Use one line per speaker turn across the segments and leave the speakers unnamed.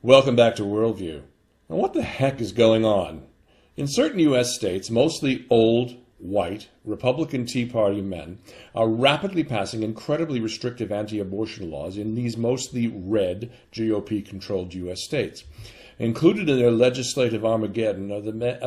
Welcome back to Worldview. Now, what the heck is going on? In certain U.S. states, mostly old, white, Republican Tea Party men are rapidly passing incredibly restrictive anti-abortion laws in these mostly red, GOP-controlled U.S. states. Included in their legislative Armageddon are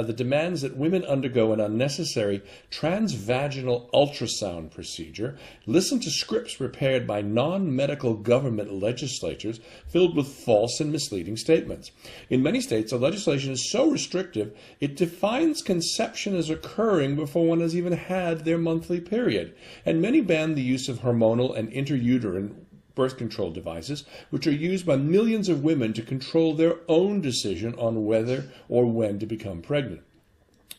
the demands that women undergo an unnecessary transvaginal ultrasound procedure, listen to scripts prepared by non-medical government legislatures filled with false and misleading statements. In many states, the legislation is so restrictive, it defines conception as occurring before one has even had their monthly period. And many ban the use of hormonal and intrauterine birth control devices, which are used by millions of women to control their own decision on whether or when to become pregnant.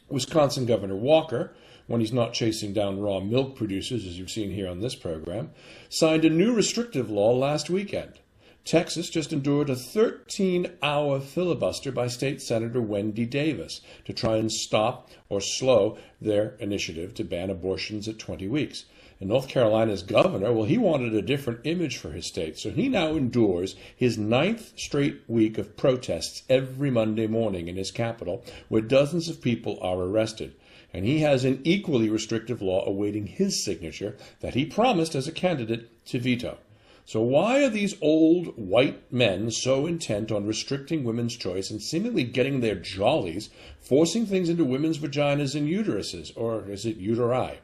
Wisconsin Governor Walker, when he's not chasing down raw milk producers, as you've seen here on this program, signed a new restrictive law last weekend. Texas just endured a 13-hour filibuster by State Senator Wendy Davis to try and stop or slow their initiative to ban abortions at 20 weeks. And North Carolina's governor, well, he wanted a different image for his state, so he now endures his 9th straight week of protests every Monday morning in his capital, where dozens of people are arrested. And he has an equally restrictive law awaiting his signature that he promised as a candidate to veto. So why are these old white men so intent on restricting women's choice and seemingly getting their jollies, forcing things into women's vaginas and uteruses, or is it uteri?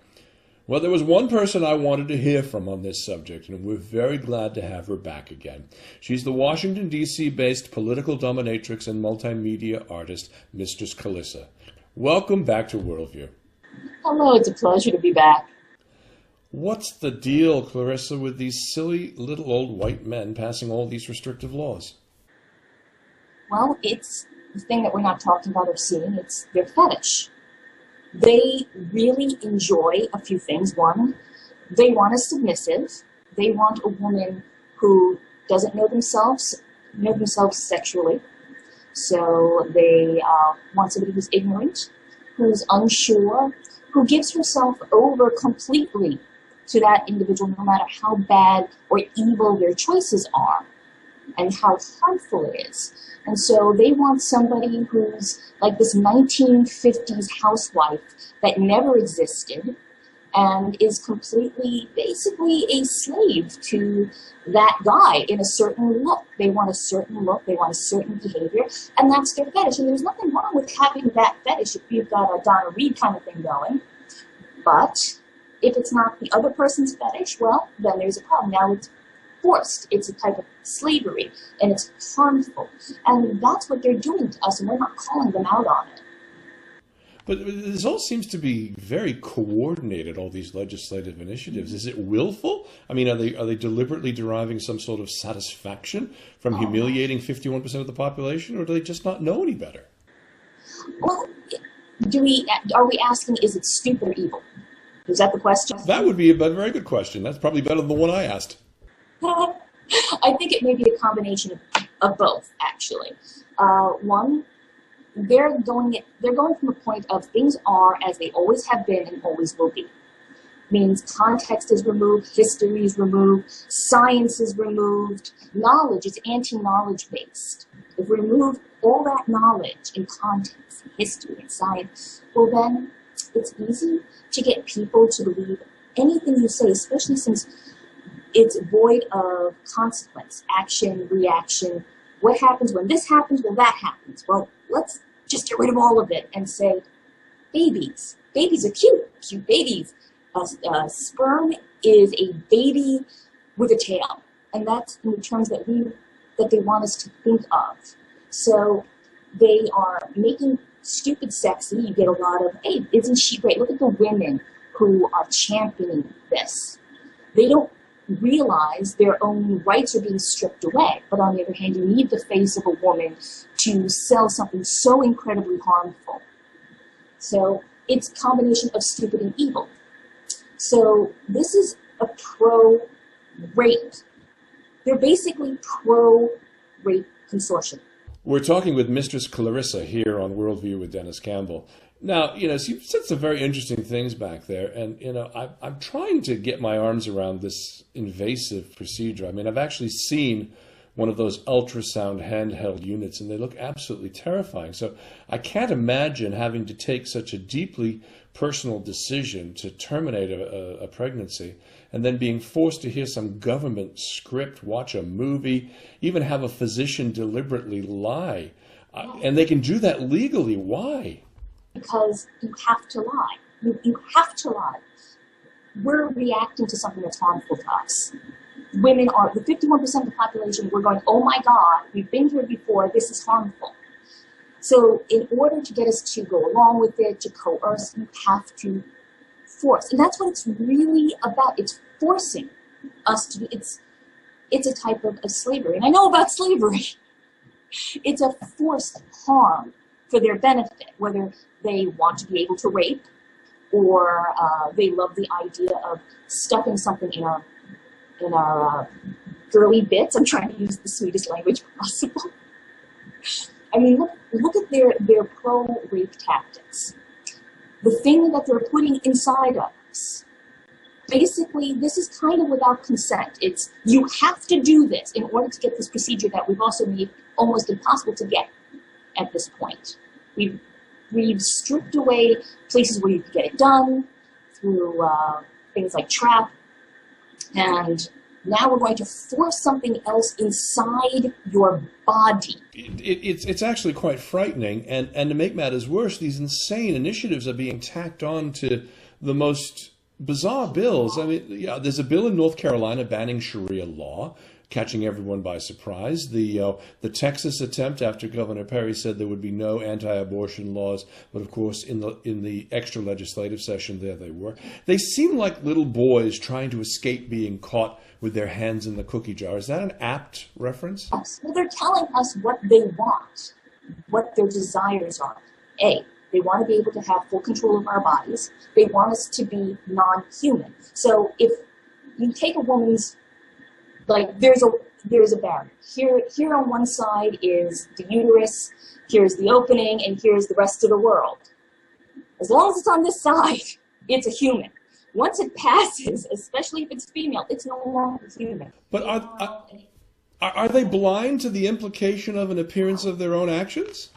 Well, there was one person I wanted to hear from on this subject, and we're very glad to have her back again. She's the Washington, D.C.-based political dominatrix and multimedia artist, Mistress Clarissa. Welcome back to Worldview.
Hello, it's a pleasure to be back.
What's the deal, Clarissa, with these silly little old white men passing all these restrictive laws?
Well, it's the thing that we're not talking about or seeing. It's their fetish. They really enjoy a few things. One, they want a submissive. They want a woman who doesn't know themselves sexually. So they want somebody who's ignorant, who's unsure, who gives herself over completely to that individual, no matter how bad or evil their choices are and how harmful it is. And so they want somebody who's like this 1950s housewife that never existed and is completely, basically a slave to that guy in a certain look. They want a certain look, they want a certain behavior, and that's their fetish. And there's nothing wrong with having that fetish if you've got a Donna Reed kind of thing going. But if it's not the other person's fetish, well, then there's a problem. Now it's forced. It's a type of slavery, and it's harmful. And that's what they're doing to us, and we're not calling them out on it.
But this all seems to be very coordinated, all these legislative initiatives. Is it willful? I mean, are they deliberately deriving some sort of satisfaction from humiliating 51% of the population, or do they just not know any better?
Well, are we asking, is it stupid or evil? Is that the question?
That would be a very good question. That's probably better than the one I asked.
I think it may be a combination of both, actually. One, they're going from a point of things are as they always have been and always will be. Means context is removed, history is removed, science is removed, knowledge is anti-knowledge based. If we remove all that knowledge and context and history and science, well then it's easy to get people to believe anything you say, especially since it's void of consequence, action, reaction. What happens when this happens? Well, that happens. Well, let's just get rid of all of it and say, babies. Babies are cute. Cute babies. Sperm is a baby with a tail. And that's in the terms that they want us to think of. So they are making stupid sexy. You get a lot of, hey, isn't she great? Look at the women who are championing this. They don't realize their own rights are being stripped away. But on the other hand, you need the face of a woman to sell something so incredibly harmful. So it's a combination of stupid and evil. So this is a pro-rape. They're basically pro-rape consortium.
We're talking with Mistress Clarissa here on Worldview with Dennis Campbell. Now, you you've said some very interesting things back there, and, I'm trying to get my arms around this invasive procedure. I mean, I've actually seen one of those ultrasound handheld units, and they look absolutely terrifying. So I can't imagine having to take such a deeply personal decision to terminate a pregnancy and then being forced to hear some government script, watch a movie, even have a physician deliberately lie. And they can do that legally. Why?
Because you have to lie. You have to lie. We're reacting to something that's harmful to us. Women are, the 51% of the population, we're going, oh my God, we've been here before, this is harmful. So in order to get us to go along with it, to coerce, you have to force. And that's what it's really about. It's forcing us to do, it's a type of slavery. And I know about slavery. It's a forced harm for their benefit, whether they want to be able to rape or they love the idea of stuffing something in our girly bits. I'm trying to use the sweetest language possible. I mean, look at their pro-rape tactics. The thing that they're putting inside of us. Basically, this is kind of without consent. It's, you have to do this in order to get this procedure that we've also made almost impossible to get at this point. We've stripped away places where you could get it done through things like trap, and now we're going to force something else inside your body.
It's actually quite frightening, and to make matters worse, these insane initiatives are being tacked on to the most bizarre bills. I mean, yeah, there's a bill in North Carolina banning Sharia law, catching everyone by surprise. The Texas attempt, after Governor Perry said there would be no anti-abortion laws, but of course in the extra legislative session there they were. They seem like little boys trying to escape being caught with their hands in the cookie jar. Is that an apt reference?
Yes. Well, they're telling us what they want, what their desires are. A, they want to be able to have full control of our bodies. They want us to be non-human. So if you take a woman's, like, there's a barrier. Here on one side is the uterus, here's the opening, and here's the rest of the world. As long as it's on this side, it's a human. Once it passes, especially if it's female, it's no longer human.
But are they blind to the implication of an appearance of their own actions?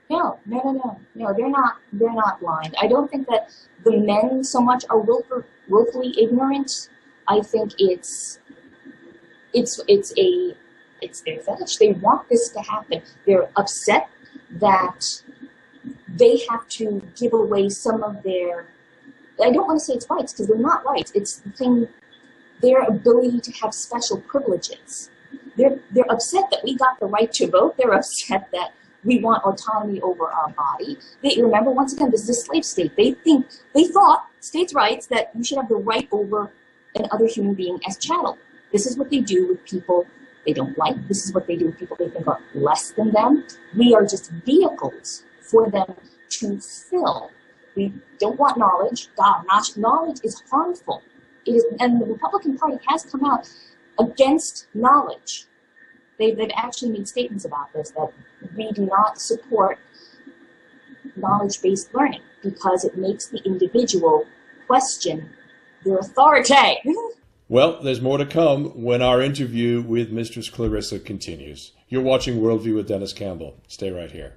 No, they're not blind. I don't think that the men so much are willfully ignorant. I think it's their fetish. They want this to happen. They're upset that they have to give away some of their, I don't want to say it's rights, because they're not rights. It's the thing, their ability to have special privileges. They're upset that we got the right to vote. They're upset that we want autonomy over our body. Remember, once again, this is a slave state. They thought, states' rights, that you should have the right over another human being as chattel. This is what they do with people they don't like. This is what they do with people they think are less than them. We are just vehicles for them to fill. We don't want knowledge. God, knowledge is harmful. It is, and the Republican Party has come out against knowledge. They've actually made statements about this, that we do not support knowledge-based learning because it makes the individual question their authority.
Well, there's more to come when our interview with Mistress Clarissa continues. You're watching Worldview with Dennis Campbell. Stay right here.